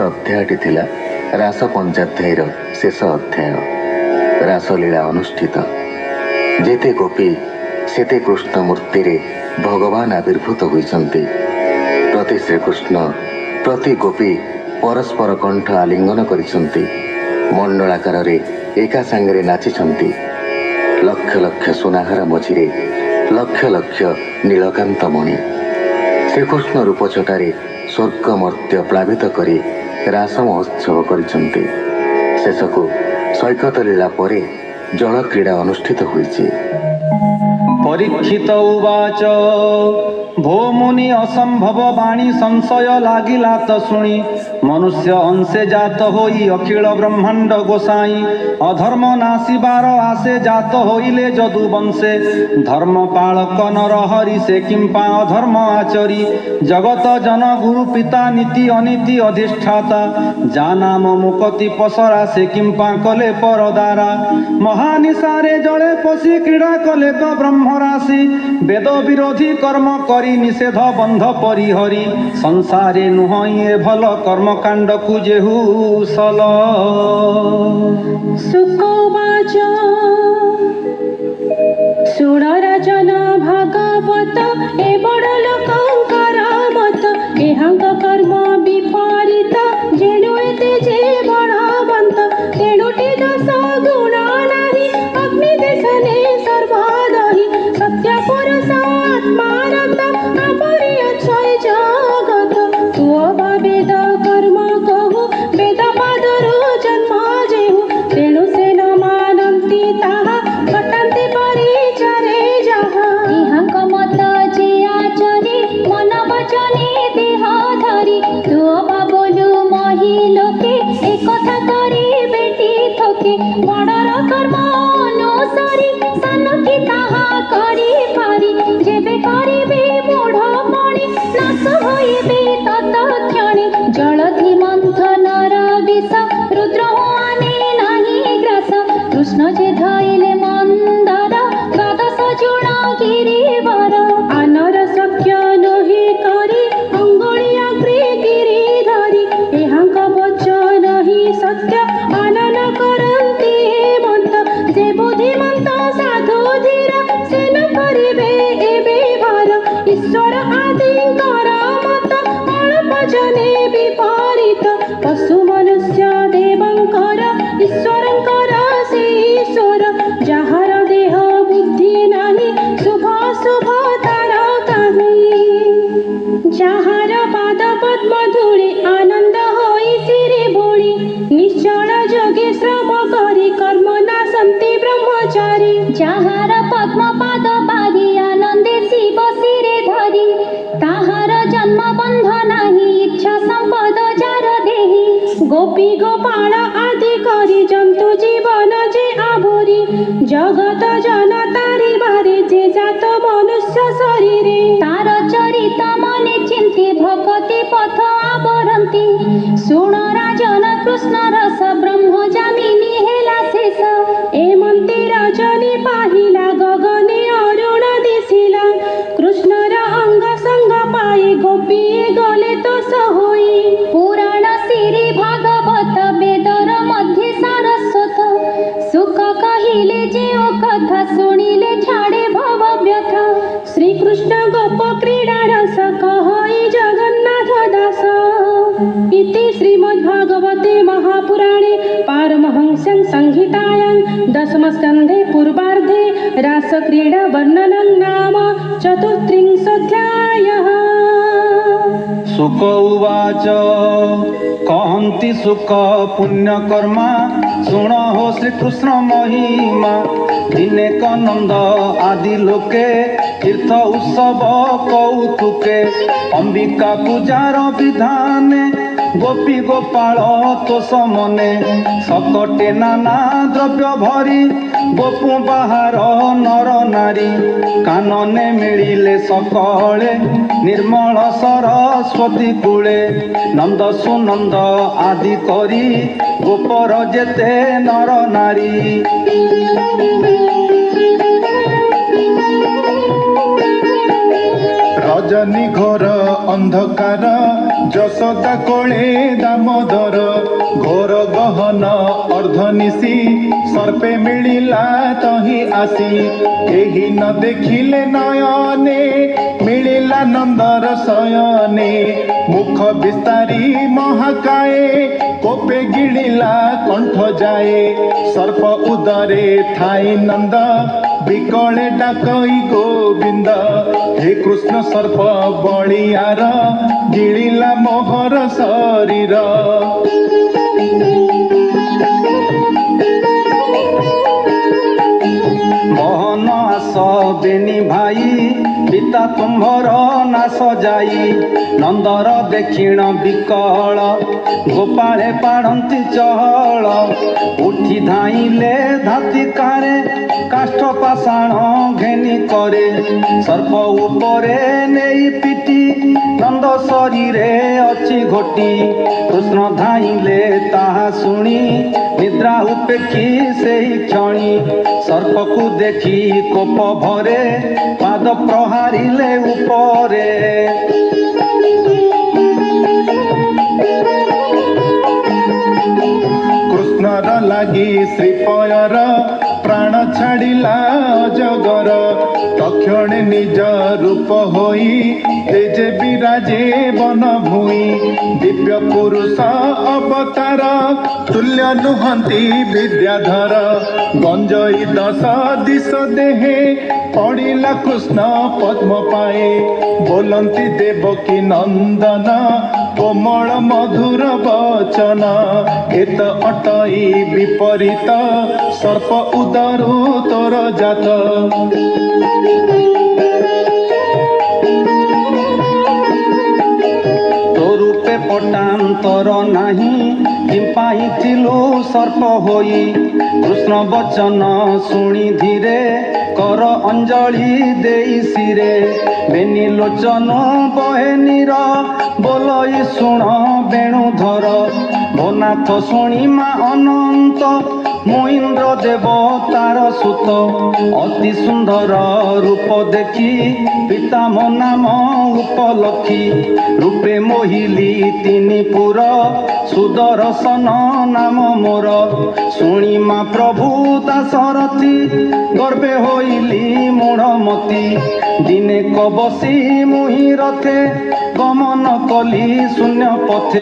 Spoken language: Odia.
ଅଧ୍ୟାୟଟି ଥିଲା ରାସ ପଞ୍ଚାଧ୍ୟାୟର ଶେଷ ଅଧ୍ୟାୟ। ରାସଲୀଳା ଅନୁଷ୍ଠିତ। ଯେତେ ଗୋପୀ ସେତେ କୃଷ୍ଣ ମୂର୍ତ୍ତିରେ ଭଗବାନ ଆବିର୍ଭୂତ ହୋଇଛନ୍ତି। ପ୍ରତି ଶ୍ରୀକୃଷ୍ଣ ପ୍ରତି ଗୋପୀ ପରସ୍ପର କଣ୍ଠ ଆଲିଙ୍ଗନ କରିଛନ୍ତି। ମଣ୍ଡଳାକାରରେ ଏକା ସାଙ୍ଗରେ ନାଚିଛନ୍ତି। ଲକ୍ଷ ଲକ୍ଷ ସୁନାହାର ମଝିରେ ଲକ୍ଷ ଲକ୍ଷ ନୀଳକାନ୍ତ ମଣି। ଶ୍ରୀକୃଷ୍ଣ ରୂପଛଟାରେ ସ୍ୱର୍ଗ ମର୍ତ୍ତ୍ୟ ପ୍ଳାବିତ କରି ରାସ ମହୋତ୍ସବ କରିଛନ୍ତି। ଶେଷକୁ ସୈକତ ଲୀଳା ପରେ ଜଳ କ୍ରୀଡ଼ା ଅନୁଷ୍ଠିତ ହୋଇଛି। ପରୀକ୍ଷିତ ଉବାଚ ଭୋ ମୁନି ଅସମ୍ଭବ ବାଣୀ ସଂଶୟ ଲାଗିଲା ତ ଶୁଣି ମନୁଷ୍ୟ ଅଂଶେ ଜାତ ହୋଇ ଅଖିଳ ବ୍ରହ୍ମାଣ୍ଡ ଗୋସାଇଁ ଅଧର୍ମ ନାଶିବାର ଆସେ ଜାତ ହୋଇଲେ ଯଦୁ ବଂଶେ ଧର୍ମ ପାଳକ ନର ହରି ସେ କିମ୍ପା ଅଧର୍ମ ଆଚରି ଜଗତ ଜନ ଗୁରୁ ପିତା ନୀତି ଅନୀତି ଅଧିଷ୍ଠାତା ଯା ନାମ ମୁକତି ପସରା ସେ କିମ୍ପା କଲେ ପରଦାରା ମହାନିଶାରେ ଜଳେ ପଶି କ୍ରୀଡ଼ା କଲେ ତ ବ୍ରହ୍ମ ରାଶି ବେଦ ବିରୋଧୀ କର୍ମ କରି ନିଷେଧ ବନ୍ଧ ପରିହରି ସଂସାରେ ନୁହଁ ଏ ଭଲ କର୍ମକାଣ୍ଡକୁ ଯେହୁ ସଲ। ଶୁକ ଉବାଚ ଶୁଣ ରାଜନ ଭାଗବତ ଏ ବଡ଼ ଲୋକଙ୍କର ମତ ଏହାଙ୍କ କର୍ମ ବିପରୀତ ଯେଣୁ ଏତେ ଯେ ବଳବନ୍ତ ତେଣୁଟି ଦୋଷ ଗୁଣ ନାହିଁ ଅଗ୍ନି ଦେଶନେ ସର୍ବଦହି ସତ୍ୟ ପୁରୁଷ ଆତ୍ମାରତ ଆପରି ଅଛଇ ଜଗତ ତୁଅ ବା ବେଦ କର୍ମ କହୁ ବେଦ ପାଦରୁ ଜନ୍ମ ଯେହୁ ତେଣୁ ସେ ନ ମାନନ୍ତି ତାହା ଘଟାନ୍ତି ପରିଚରେ ଯାହା ଏହାଙ୍କ ମତ ଯେ ଆଚରି ମନ ବଚନେ ଦେହ ଧରି ତୁଅ ବା ବୋଲୁ ମହି ଲୋକେ ଏ କଥା କରି ବେଟି ଥୋକେ ବଡ଼ର କର୍ମ ଅନୁସାରି ସାନ କି ତାହା କରି ପାରି ଯେବେ କରିବେ ମୂଢ଼ ମଣି ନାଶ ହୋଇବେ ତତ କ୍ଷଣେ ଜଳଧି ମନ୍ଥନର ବିଷ ରୁଦ୍ର ଆନେ ନାହିଁ ଗ୍ରାସ କୃଷ୍ଣ ଯେ ଧଇଲେ ମନ୍ଦର ଦ୍ୱାଦଶ ଜୁଣ ଗିରିବର ଆନର ସଖ୍ୟ ନୋହି କରି ଅଙ୍ଗୁଳି ଅଗ୍ରି ଗିରି ଧରି ଏହାଙ୍କ ବଚନ ହିଁ ସତ୍ୟ ଆନନ କରନ୍ତି ମନ୍ତ ଯେ ବୁଦ୍ଧିମନ୍ତ ସାଧୁ ଧୀର ସେ ନ କରିବେ ଏବେ ଭାର ଈଶ୍ୱର ଆଦିଙ୍କର ମତ ଅଳପ ଜନେ ବିପରୀତ ପଶୁ ମନୁଷ୍ୟ ଦେବଙ୍କର ଈଶ୍ୱରଙ୍କର ସେ ଈଶ୍ୱର ଯାହାର ଦେହ ବୁଦ୍ଧି ନାହିଁ ଶୁଭ ଶୁଭ ତାର କାହିଁ ଯାହାର ପାଦ ପଦ୍ମ ଧୂଳି ଆନନ୍ଦ ହୋଇ ଶିରେ ବୋଳି ନିଶ୍ଚଳ ଯୋଗେ ଶ୍ରମ କରି କର୍ମ ନାଶନ୍ତି ବ୍ରହ୍ମଚାରୀ ଯାହାର ପଦ୍ମ ପାଦ ପାରି ଆନନ୍ଦେ ଶିବ ଶିରେ ଧରି ତାହାର ଜନ୍ମ ବନ୍ଧ ନାହିଁ ଇଚ୍ଛା ସମ୍ପଦ ଯାର ଦେହି ଗୋପୀ ଗୋପାଳ ଆଦି କରି ଜନ୍ତୁ ଜୀବନ ଯେ ଆଭରି ଜଗତ ଜନ ତାରି ବାରେ ଯେ ଜାତ ମନୁଷ୍ୟ ଶରୀରେ ତାର ଚରିତ ମନେ ଚିନ୍ତି ଭକତି ପଥ ଆବରନ୍ତି ଶୁଣ ରାଜନ କୃଷ୍ଣ ରସ ବ୍ରହ୍ମ ଜାମିନି ହେଲା ଶେଷ ଏମନ୍ତି ରଜନୀ ପାହିଲା ଗଗନେ ଅରୁଣ ଦିଶିଲା କୃଷ୍ଣର ଅଙ୍ଗ ସଙ୍ଗ ପାଇ ଗୋପୀ ଗଲେ ତୋଷ ହୋଇ ପୁରାଣ ଶ୍ରୀ ଭାଗବତ ବେଦର ମଧ୍ୟ ସାରସ୍ୱତ ସୁଖ କହିଲେ ଯେଉଁ କଥା ଶୁଣିଲେ ଛାଡ଼େ ଭବ ବ୍ୟଥ ଶ୍ରୀକୃଷ୍ଣ ଗୋପ କ୍ରୀଡ଼ା ରସ କହଇ ଜଗନ୍ନାଥ ଦାସ ଇତି ଶ୍ରୀମଦ୍ଭାଗବତେ ମହାପୁରାଣେ ପାରମହଂସ୍ୟାଂ ସଂହିତାୟାଂ ଦଶମସ୍କନ୍ଧେ ପୂର୍ବାର୍ଦ୍ଧେ ରାସକ୍ରୀଡ଼ା ବର୍ଣ୍ଣनं ନାମ ଚତୁର୍ତ୍ରିଂଶୋऽଧ୍ୟାୟः। ଶୁକ ଉବାଚ କହନ୍ତି ଶୁକ ପୁଣ୍ୟକର୍ମା ଶୁଣ ହୋ ଶ୍ରୀକୃଷ୍ଣ ମହିମା ଦିନେକ ନନ୍ଦ ଆଦି ଲୋକେ ତୀର୍ଥ ଉତ୍ସବ କୌତୁକେ ଅମ୍ବିକା ପୂଜାର ବିଧାନେ ଗୋପୀ ଗୋପାଳ ତୋଷ ମନେ ସକଟେ ନାନା ଦ୍ରବ୍ୟ ଭରି ଗୋପୁ ବାହାର ନର ନାରୀ କାନନେ ମିଳିଲେ ସକଳେ ନିର୍ମଳ ସରସ୍ୱତୀ କୂଳେ ନନ୍ଦ ସୁନନ୍ଦ ଆଦି କରି ଗୋପର ଯେତେ ନର ନାରୀ ରଜନୀ ଘୋର ଅନ୍ଧକାର ଯଶୋଦା କୋଳେ ଦାମୋଦର ଘୋର ଗହନ ଅର୍ଦ୍ଧନିଶି ସର୍ପେ ମିଳିଲା ତହିଁ ଆସି କେହି ନ ଦେଖିଲେ ନୟନେ ମିଳିଲା ନନ୍ଦର ଶୟନେ ମୁଖ ବିସ୍ତାରୀ ମହାକାଏ କୋପେ ଗିଳିଲା କଣ୍ଠ ଯାଏ ସର୍ପ ଉଦରେ ଥାଇ ନନ୍ଦ ବିକଳେ ଡାକଇ ଗୋବିନ୍ଦ ହେ କୃଷ୍ଣ ସର୍ପ ବଳିଆର ଗିଳିଲା ମୋହର ଶରୀର। ମୋହନ ଆସ ବେନି ଭାଇ ପିତା ତୁମ୍ଭର ନାଶ ଯାଇ ନନ୍ଦର ଦେଖିଣ ବିକଳ ଗୋପାଳେ ପାଡ଼ନ୍ତି ଚହଳ ଉଠି ଧାଇଁଲେ ଧାତିକାରେ କାଷ୍ଠ ପାଷାଣ ଘେନି କରେ ସର୍ପ ଉପରେ ନେଇ ପିଟି ନନ୍ଦ ଶରୀରେ ଅଛି ଘୋଟି କୃଷ୍ଣ ଧାଇଁଲେ ତାହା ଶୁଣି ନିଦ୍ରା ଉପେକ୍ଷୀ ସେହି କ୍ଷଣି ସର୍ପକୁ ଦେଖି କୋପ ଭରେ ପାଦ ପ୍ରହାରିଲେ ଉପରେ କୃଷ୍ଣର ଲାଗି ଶ୍ରୀପୟର ପ୍ରାଣ ଛାଡ଼ିଲା ଅଜଗର ତକ୍ଷଣେ ନିଜ ରୂପ ହୋଇ ତେଜେ ବିରାଜେ ବନ ଭୂଇଁ ଦିବ୍ୟ ପୁରୁଷ ଅବତାର ତୁଲ୍ୟ ନୁହନ୍ତି ବିଦ୍ୟାଧର ଗଞ୍ଜଇ ଦଶ ଦିଶ ଦେହେ ପଡ଼ିଲା କୃଷ୍ଣ ପଦ୍ମ ପାଏ ବୋଲନ୍ତି ଦେବକୀ ନନ୍ଦନ କୋମଳ ମଧୁର ବଚନ ଏତ ଅଟଇ ବିପରୀତ ସର୍ପ ଉଦରୁ ତୋର ଜାତ ତୋ ରୂପେ ପଟାନ୍ତର ନାହିଁ କିମ୍ପାଇଁ ଥିଲୁ ସର୍ପ ହୋଇ କୃଷ୍ଣ ବଚନ ଶୁଣି ଧୀରେ କର ଅଞ୍ଜଳି ଦେଇ ଶିରେ ବେନି ଲୋଚନ ବହେ ନୀର ବୋଲଇ ଶୁଣ ବେଣୁଧର ଭୋନାଥ ଶୁଣି ମା ଅନନ୍ତ ମୁଁ ଇନ୍ଦ୍ର ଦେବ ତାର ସୁତ ଅତି ସୁନ୍ଦର ରୂପ ଦେଖି ପିତା ମୋ ନାମ ଉପଲକ୍ଷୀ ରୂପେ ମୋହିଲି ତିନି ପୁର ସୁଦର୍ଶନ ନାମ ମୋର ଶୁଣି ମା ପ୍ରଭୁ ଦାସରଥୀ ଗର୍ବେ ହୋଇଲି ମୂଢ଼ମତି ଦିନେ କବସି ମୁହିଁ ରଥେ ଗମନ କଲି ଶୂନ୍ୟ ପଥେ।